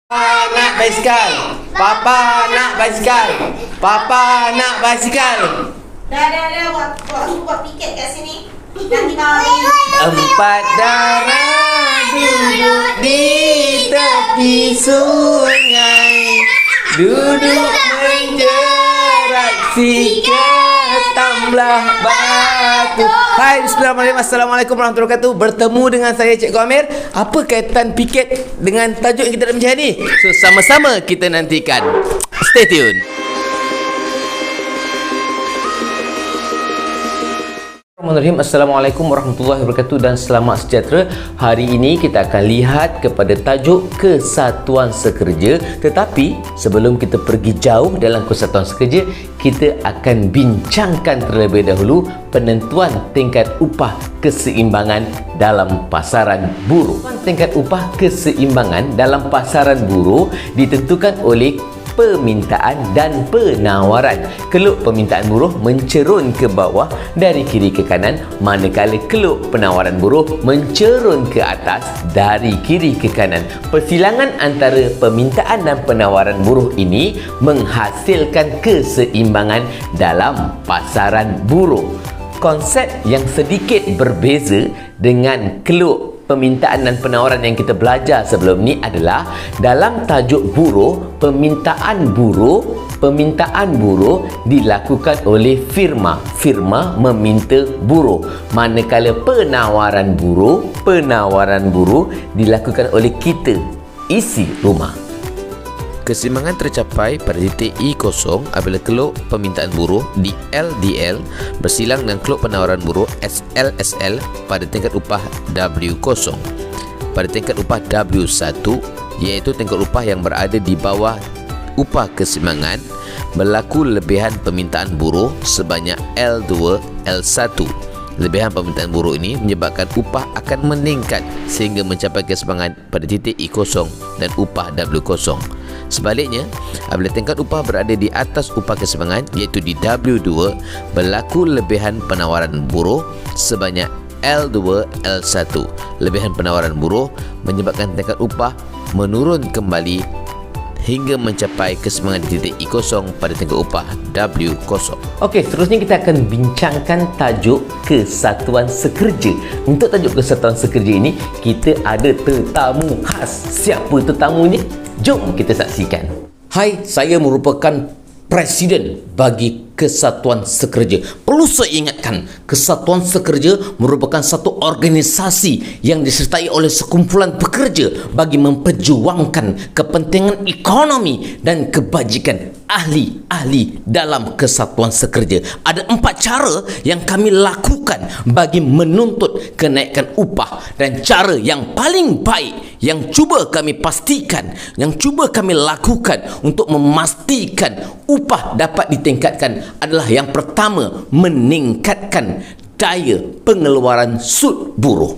Nak basikal. Papa nak basikal. Papa nak basikal. Dah. Buat piket kat sini. Nanti mami. Empat darah duduk di tepi sungai, duduk menjerat si ketamlah batu. Hai, bismillahirrahmanirrahim. Assalamualaikum warahmatullahi wabarakatuh. Bertemu dengan saya Cikgu Amir. Apa kaitan piket dengan tajuk yang kita nak bincang ni? So, sama-sama kita nantikan. Stay tune. Bismillahirrahmanirrahim. Assalamualaikum warahmatullahi wabarakatuh dan selamat sejahtera. Hari ini kita akan lihat kepada tajuk kesatuan sekerja. Tetapi sebelum kita pergi jauh dalam kesatuan sekerja, kita akan bincangkan terlebih dahulu penentuan tingkat upah keseimbangan dalam pasaran buruh. Tingkat upah keseimbangan dalam pasaran buruh ditentukan oleh permintaan dan penawaran. Keluk permintaan buruh mencerun ke bawah dari kiri ke kanan, manakala keluk penawaran buruh mencerun ke atas dari kiri ke kanan. Persilangan antara permintaan dan penawaran buruh ini menghasilkan keseimbangan dalam pasaran buruh. Konsep yang sedikit berbeza dengan keluk permintaan dan penawaran yang kita belajar sebelum ni adalah dalam tajuk buruh, permintaan buruh dilakukan oleh firma. Firma meminta buruh. Manakala penawaran buruh dilakukan oleh kita, isi rumah. Keseimbangan tercapai pada titik I0 apabila keluk permintaan buruh di LDL bersilang dengan keluk penawaran buruh SLSL pada tingkat upah W0. Pada tingkat upah W1, iaitu tingkat upah yang berada di bawah upah keseimbangan, berlaku lebihan permintaan buruh sebanyak L2, L1. Lebihan permintaan buruh ini menyebabkan upah akan meningkat sehingga mencapai keseimbangan pada titik I0 dan upah W0. Sebaliknya, apabila tingkat upah berada di atas upah keseimbangan iaitu di W2, berlaku lebihan penawaran buruh sebanyak L2, L1. Lebihan penawaran buruh menyebabkan tingkat upah menurun kembali hingga mencapai keseimbangan di titik I0 pada tingkat upah W0. Okey, seterusnya kita akan bincangkan tajuk kesatuan sekerja. Untuk tajuk kesatuan sekerja ini, kita ada tetamu khas. Siapa tetamunya? Jom kita saksikan. Hai, saya merupakan Presiden bagi Kesatuan Sekerja. Perlu saya ingatkan, Kesatuan Sekerja merupakan satu organisasi yang disertai oleh sekumpulan pekerja bagi memperjuangkan kepentingan ekonomi dan kebajikan ahli-ahli dalam Kesatuan Sekerja. Ada 4 cara yang kami lakukan bagi menuntut kenaikan upah, dan cara yang paling baik yang cuba kami pastikan, yang cuba kami lakukan untuk memastikan upah dapat ditingkatkan adalah yang pertama, meningkatkan daya pengeluaran sud buruh.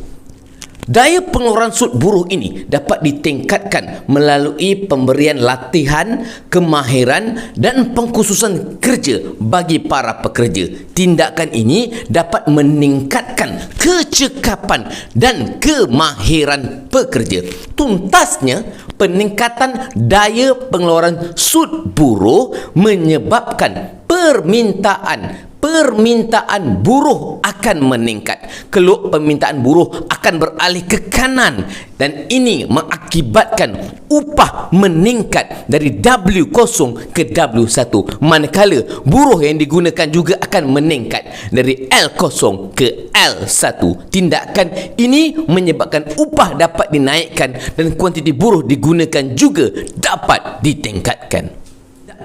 Daya pengeluaran sud buruh ini dapat ditingkatkan melalui pemberian latihan, kemahiran dan pengkhususan kerja bagi para pekerja. Tindakan ini dapat meningkatkan kecekapan dan kemahiran pekerja. Tuntasnya, peningkatan daya pengeluaran sud buruh menyebabkan permintaan buruh akan meningkat. Keluk permintaan buruh akan beralih ke kanan, dan ini mengakibatkan upah meningkat dari W0 ke W1, manakala buruh yang digunakan juga akan meningkat dari L0 ke L1. Tindakan ini menyebabkan upah dapat dinaikkan dan kuantiti buruh digunakan juga dapat ditingkatkan.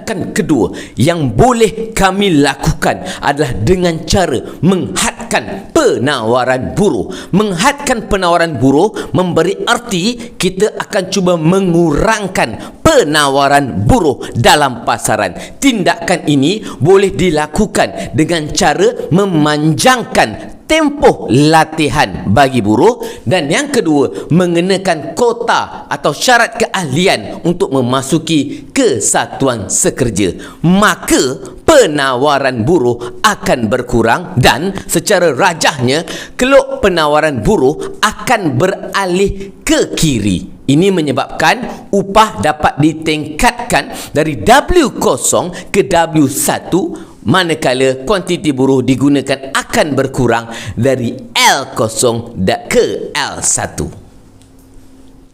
Kedua yang boleh kami lakukan adalah dengan cara menghadkan penawaran buruh. Menghadkan penawaran buruh memberi arti kita akan cuba mengurangkan penawaran buruh dalam pasaran. Tindakan ini boleh dilakukan dengan cara memanjangkan tempoh latihan bagi buruh, dan yang kedua, mengenakan kota atau syarat keahlian untuk memasuki kesatuan sekerja. Maka penawaran buruh akan berkurang dan secara rajahnya keluk penawaran buruh akan beralih ke kiri. Ini menyebabkan upah dapat ditingkatkan dari W0 ke W1, manakala kuantiti buruh digunakan akan berkurang dari L0 ke L1.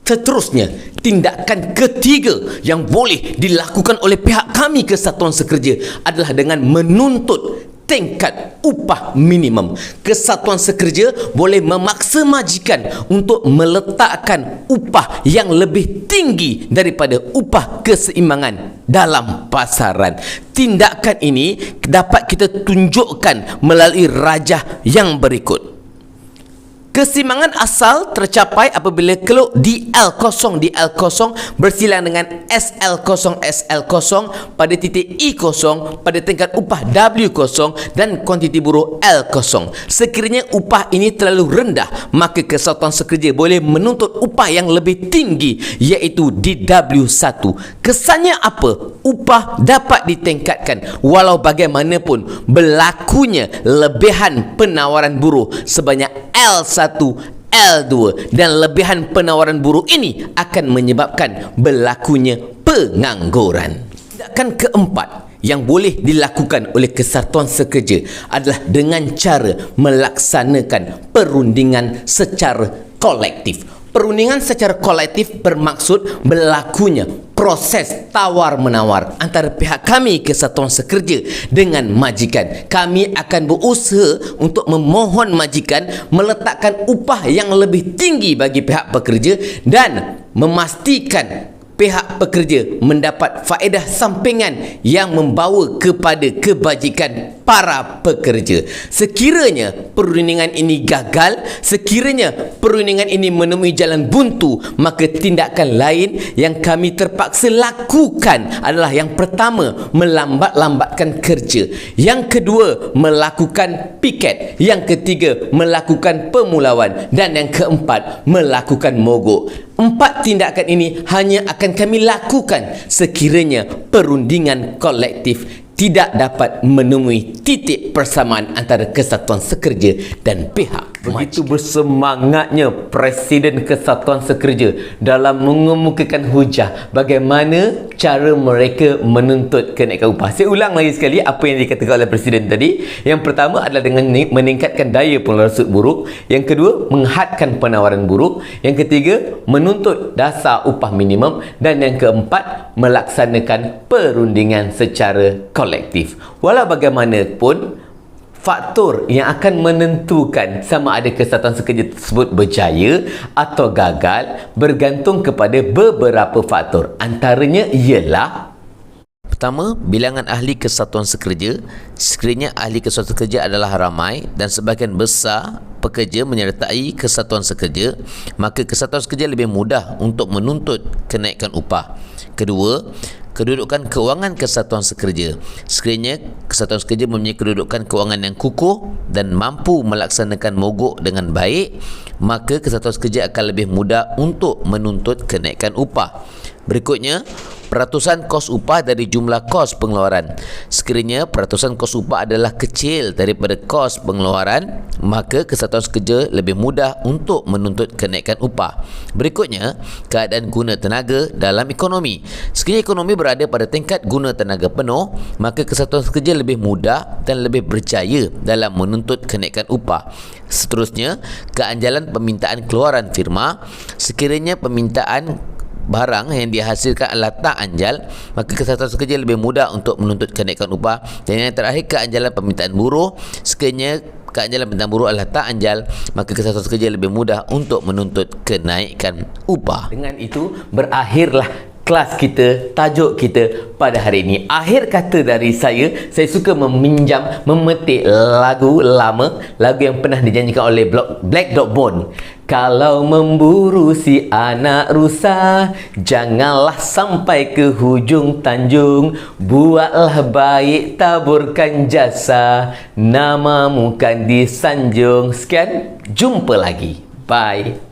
Seterusnya, tindakan ketiga yang boleh dilakukan oleh pihak kami Kesatuan Sekerja adalah dengan menuntut tingkat upah minimum. Kesatuan Sekerja boleh memaksa majikan untuk meletakkan upah yang lebih tinggi daripada upah keseimbangan dalam pasaran. Tindakan ini dapat kita tunjukkan melalui rajah yang berikut. Keseimbangan asal tercapai apabila keluk DL0 bersilang dengan SL0 pada titik E0 pada tingkat upah W0 dan kuantiti buruh L0. Sekiranya upah ini terlalu rendah, maka Kesatuan Sekerja boleh menuntut upah yang lebih tinggi, iaitu di W1. Kesannya apa? Upah dapat ditingkatkan walau bagaimanapun berlakunya lebihan penawaran buruh sebanyak L1, L2 dan lebihan penawaran buruh ini akan menyebabkan berlakunya pengangguran. Tindakan keempat yang boleh dilakukan oleh Kesatuan Sekerja adalah dengan cara melaksanakan perundingan secara kolektif. Perundingan secara kolektif bermaksud berlakunya proses tawar-menawar antara pihak kami Kesatuan Sekerja dengan majikan. Kami akan berusaha untuk memohon majikan meletakkan upah yang lebih tinggi bagi pihak pekerja dan memastikan pihak pekerja mendapat faedah sampingan yang membawa kepada kebajikan para pekerja. Sekiranya perundingan ini gagal, sekiranya perundingan ini menemui jalan buntu, maka tindakan lain yang kami terpaksa lakukan adalah yang pertama, melambat-lambatkan kerja. Yang kedua, melakukan piket. Yang ketiga, melakukan pemulauan. Dan yang keempat, melakukan mogok. 4 tindakan ini hanya akan kami lakukan sekiranya perundingan kolektif tidak dapat menemui titik persamaan antara Kesatuan Sekerja dan pihak. Begitu bersemangatnya Presiden Kesatuan Sekerja dalam mengemukakan hujah bagaimana cara mereka menuntut kenaikan upah. Saya ulang lagi sekali apa yang dikatakan oleh Presiden tadi. Yang pertama adalah dengan meningkatkan daya pengeluaran buruh. Yang kedua, menghadkan penawaran buruh. Yang ketiga, menuntut dasar upah minimum. Dan yang keempat, melaksanakan perundingan secara kolektif. Walau bagaimanapun, faktor yang akan menentukan sama ada Kesatuan Sekerja tersebut berjaya atau gagal bergantung kepada beberapa faktor. Antaranya ialah: pertama, bilangan ahli Kesatuan Sekerja. Sekiranya ahli Kesatuan Sekerja adalah ramai dan sebahagian besar pekerja menyertai Kesatuan Sekerja, maka Kesatuan Sekerja lebih mudah untuk menuntut kenaikan upah. Kedua, kedudukan kewangan Kesatuan Sekerja. Sekiranya Kesatuan Sekerja mempunyai kedudukan kewangan yang kukuh dan mampu melaksanakan mogok dengan baik, maka Kesatuan Sekerja akan lebih mudah untuk menuntut kenaikan upah. Berikutnya, peratusan kos upah dari jumlah kos pengeluaran. Sekiranya peratusan kos upah adalah kecil daripada kos pengeluaran, maka Kesatuan Sekerja lebih mudah untuk menuntut kenaikan upah. Berikutnya, keadaan guna tenaga dalam ekonomi. Sekiranya ekonomi berada pada tingkat guna tenaga penuh, maka Kesatuan Sekerja lebih mudah dan lebih berjaya dalam menuntut kenaikan upah. Seterusnya, keanjalan permintaan keluaran firma. Sekiranya permintaan barang yang dihasilkan adalah tak anjal, maka Kesatuan Sekerja lebih mudah untuk menuntut kenaikan upah. Dan yang terakhir, keanjalan permintaan buruh. Sekiranya keanjalan permintaan buruh adalah tak anjal, maka Kesatuan Sekerja lebih mudah untuk menuntut kenaikan upah. Dengan itu berakhirlah kelas kita, tajuk kita pada hari ini. Akhir kata dari saya suka memetik lagu lama, lagu yang pernah dinyanyikan oleh Black Dog Bone. Kalau memburu si anak rusa, janganlah sampai ke hujung tanjung. Buatlah baik, taburkan jasa, namamu kan disanjung. Sekian, jumpa lagi. Bye.